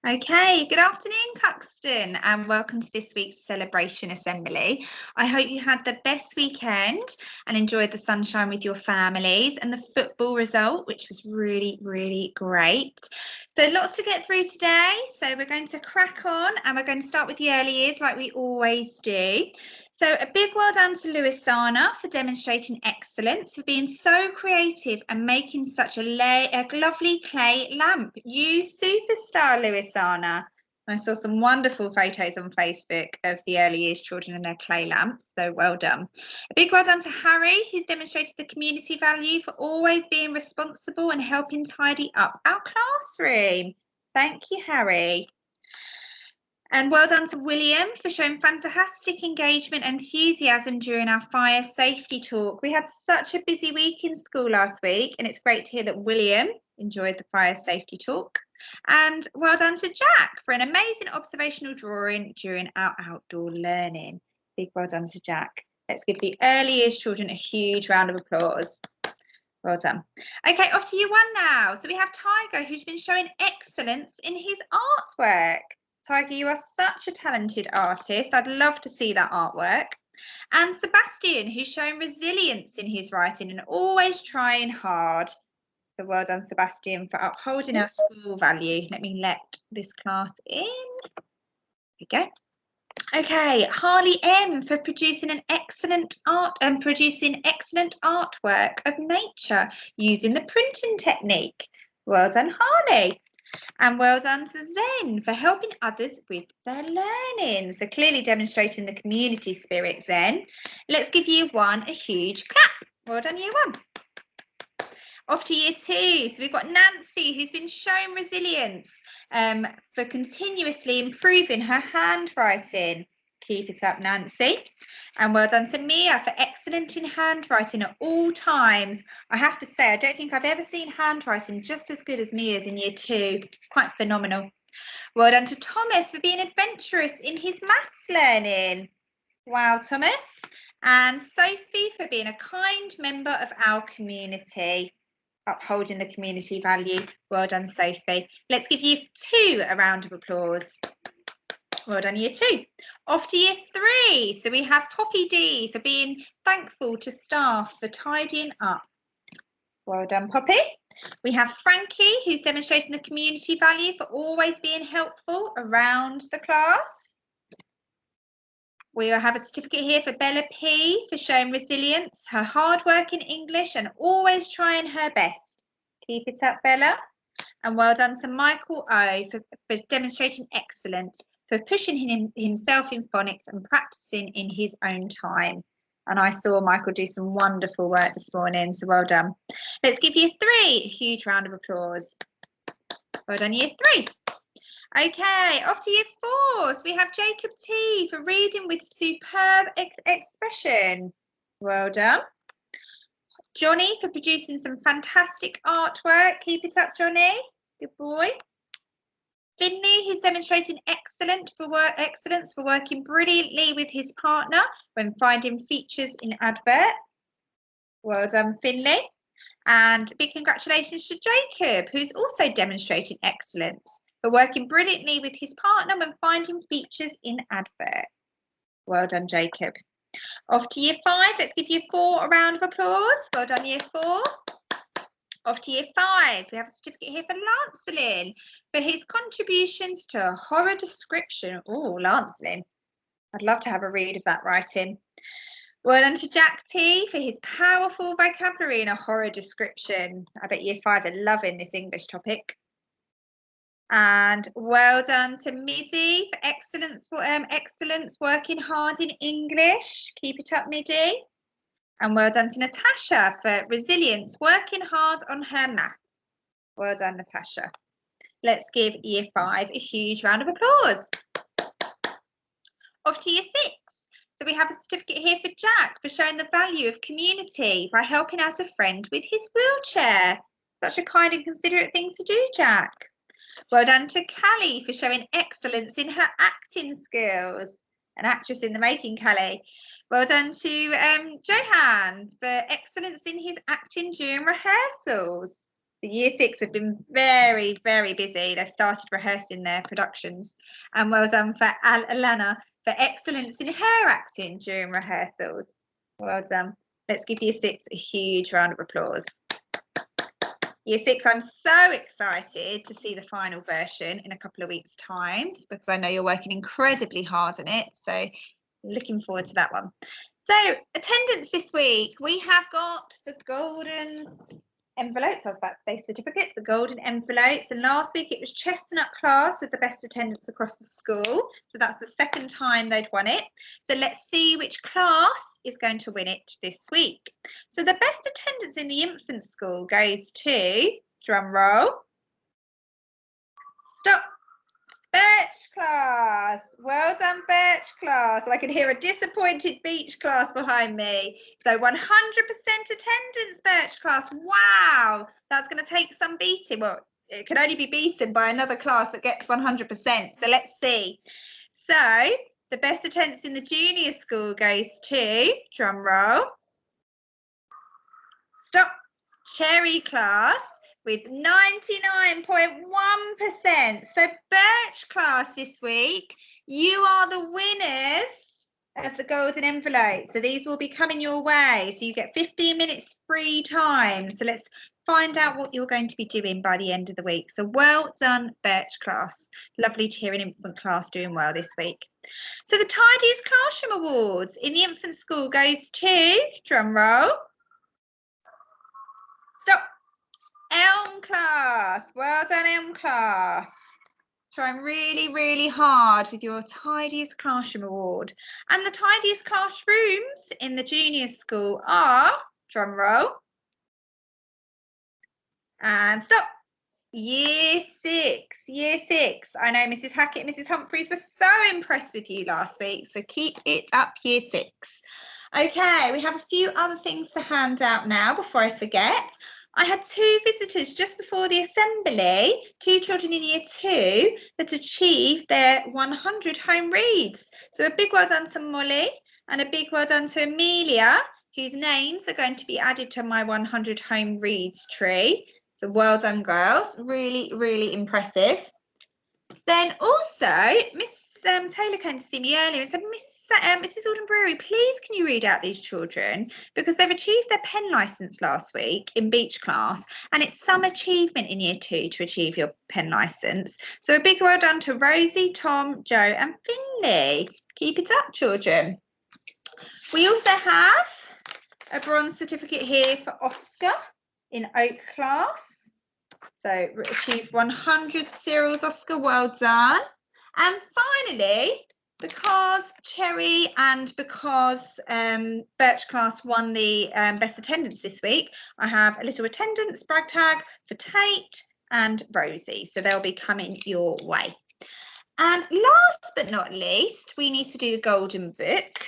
Okay, good afternoon, Cuxton, and welcome to this week's Celebration Assembly. I hope you had the best weekend and enjoyed the sunshine with your families and the football result, which was really, really great. So lots to get through today. So we're going to crack on and we're going to start with the early years like we always do. So a big well done to Luisana for demonstrating excellence, for being so creative and making such a lovely clay lamp. You superstar, Luisana. I saw some wonderful photos on Facebook of the early years children and their clay lamps, so well done. A big well done to Harry, who's demonstrated the community value for always being responsible and helping tidy up our classroom. Thank you, Harry. And well done to William for showing fantastic engagement and enthusiasm during our fire safety talk. We had such a busy week in school last week, and it's great to hear that William enjoyed the fire safety talk. And well done to Jack for an amazing observational drawing during our outdoor learning. Big well done to Jack. Let's give the early years children a huge round of applause. Well done. Okay, off to year one now. So we have Tiger, who's been showing excellence in his artwork. Tiger, you are such a talented artist. I'd love to see that artwork. And Sebastian, who's showing resilience in his writing and always trying hard. So well done, Sebastian, for upholding our school value. Let me let this class in. There we go. Okay, Harley M for producing an excellent artwork of nature using the printing technique. Well done, Harley. And well done to Zen for helping others with their learning. So clearly demonstrating the community spirit, Zen. Let's give year one a huge clap. Well done, year one. Off to year two. So we've got Nancy, who's been showing resilience for continuously improving her handwriting. Keep it up, Nancy. And well done to Mia for excellent in handwriting at all times. I have to say, I don't think I've ever seen handwriting just as good as Mia's in year two. It's quite phenomenal. Well done to Thomas for being adventurous in his maths learning. Wow, Thomas. And Sophie for being a kind member of our community, upholding the community value. Well done, Sophie. Let's give year two a round of applause. Well done, year two. Off to year three. So we have Poppy D for being thankful to staff for tidying up. Well done, Poppy. We have Frankie, who's demonstrating the community value for always being helpful around the class. We will have a certificate here for Bella P for showing resilience, her hard work in English and always trying her best. Keep it up, Bella. And well done to Michael O for demonstrating excellence, for pushing himself in phonics and practicing in his own time. And I saw Michael do some wonderful work this morning, so well done. Let's give year three a huge round of applause. Well done, year three. Okay, off to year four. So we have Jacob T for reading with superb expression. Well done. Johnny for producing some fantastic artwork. Keep it up, Johnny. Good boy. Finley, who's demonstrating excellence for working brilliantly with his partner when finding features in adverts. Well done, Finley. And big congratulations to Jacob, who's also demonstrating excellence for working brilliantly with his partner when finding features in adverts. Well done, Jacob. Off to year five. Let's give year four a round of applause. Well done, year four. Off to year five, we have a certificate here for Lancelin for his contributions to horror description. Oh, Lancelin. I'd love to have a read of that writing. Well done to Jack T for his powerful vocabulary in a horror description. I bet year five are loving this English topic. And well done to Middy for excellence working hard in English. Keep it up, Middy. And well done to Natasha for resilience, working hard on her math. Well done, Natasha. Let's give year five a huge round of applause. Off to year six. So we have a certificate here for Jack for showing the value of community by helping out a friend with his wheelchair. Such a kind and considerate thing to do, Jack. Well done to Callie for showing excellence in her acting skills. An actress in the making, Callie. Well done to Johan for excellence in his acting during rehearsals. The Year 6 have been very, very busy. They've started rehearsing their productions. And well done for Alana for excellence in her acting during rehearsals. Well done. Let's give Year 6 a huge round of applause. Year 6, I'm so excited to see the final version in a couple of weeks' time because I know you're working incredibly hard on it. So looking forward to that one. So attendance this week, we have got the golden envelopes. I was about to say certificates, the golden envelopes. And last week it was Chestnut class with the best attendance across the school. So that's the second time they'd won it. So let's see which class is going to win it this week. So the best attendance in the infant school goes to, drum roll, stop, Birch class. Well done, Birch class. I can hear a disappointed Beach class behind me. So 100% attendance, Birch class. Wow, that's going to take some beating. Well, it can only be beaten by another class that gets 100%. So let's see. So the best attendance in the junior school goes to, drum roll, stop, Cherry class with 99.1%. So Birch class this week, you are the winners of the golden envelope. So these will be coming your way. So you get 15 minutes free time. So let's find out what you're going to be doing by the end of the week. So well done, Birch class. Lovely to hear an infant class doing well this week. So the Tidiest Classroom Awards in the infant school goes to, drum roll, stop, Elm class. Well done, Elm class. Trying really, really hard with your Tidiest Classroom Award. And the tidiest classrooms in the junior school are, drum roll, and stop, Year 6. Year 6. I know Mrs. Hackett and Mrs. Humphreys were so impressed with you last week, so keep it up, Year 6. Okay, we have a few other things to hand out now before I forget. I had 2 visitors just before the assembly, 2 children in Year 2 that achieved their 100 home reads. So a big well done to Molly and a big well done to Amelia, whose names are going to be added to my 100 home reads tree. So well done, girls. Really, really impressive. Then also, Miss Taylor came to see me earlier and said, Mrs. Alden-Brewery, please can you read out these children because they've achieved their pen licence last week in Beach class and it's some achievement in Year 2 to achieve your pen licence. So a big well done to Rosie, Tom, Joe and Finley. Keep it up, children. We also have a bronze certificate here for Oscar in Oak class. So achieved 100 cereals, Oscar, well done. And finally, because Cherry and because Birch class won the best attendance this week, I have a little attendance brag tag for Tate and Rosie. So they'll be coming your way. And last but not least, we need to do the golden book.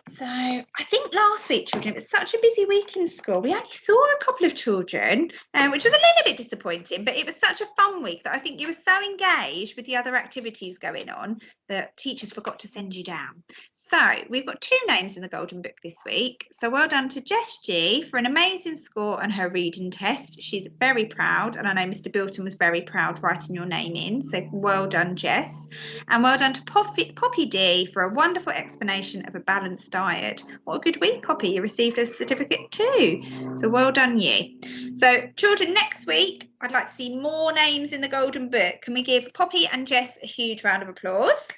So I think last week, children, it was such a busy week in school. We only saw a couple of children, which was a little bit disappointing, but it was such a fun week that I think you were so engaged with the other activities going on that teachers forgot to send you down. So we've got 2 names in the golden book this week. So well done to Jess G for an amazing score on her reading test. She's very proud, and I know Mr. Bilton was very proud writing your name in. So well done, Jess. And well done to Poppy D for a wonderful explanation of a balanced diet. What a good week, Poppy. You received a certificate too. So well done you. So children, next week, I'd like to see more names in the golden book. Can we give Poppy and Jess a huge round of applause?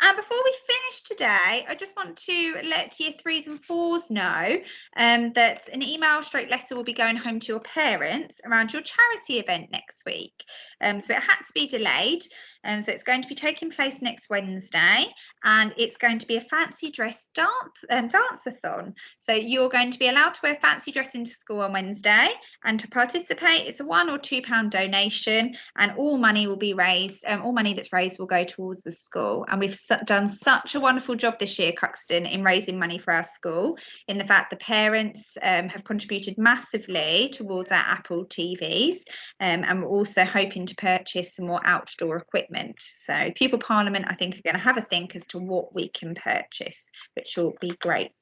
And before we finish today, I just want to let Year 3s and 4s know that an email straight letter will be going home to your parents around your charity event next week. So it had to be delayed. So it's going to be taking place next Wednesday, and it's going to be a fancy dress dance-a-thon. So you're going to be allowed to wear fancy dress into school on Wednesday, and to participate, it's a £1 or £2 donation, and all money will be raised. All money that's raised will go towards the school. And we've done such a wonderful job this year, Cuxton, in raising money for our school. In the fact the parents have contributed massively towards our Apple TVs, and we're also hoping to purchase some more outdoor equipment. So Pupil Parliament, I think, are going to have a think as to what we can purchase, which will be great.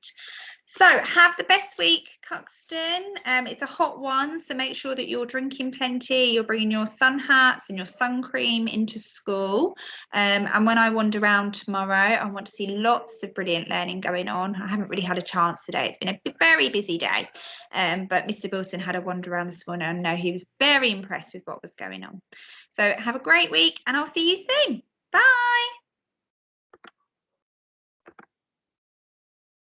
So have the best week, Cuxton. It's a hot one, so make sure that you're drinking plenty. You're bringing your sun hats and your sun cream into school. And when I wander around tomorrow, I want to see lots of brilliant learning going on. I haven't really had a chance today. It's been a very busy day. But Mr. Bilton had a wander around this morning, and I know he was very impressed with what was going on. So have a great week, and I'll see you soon. Bye.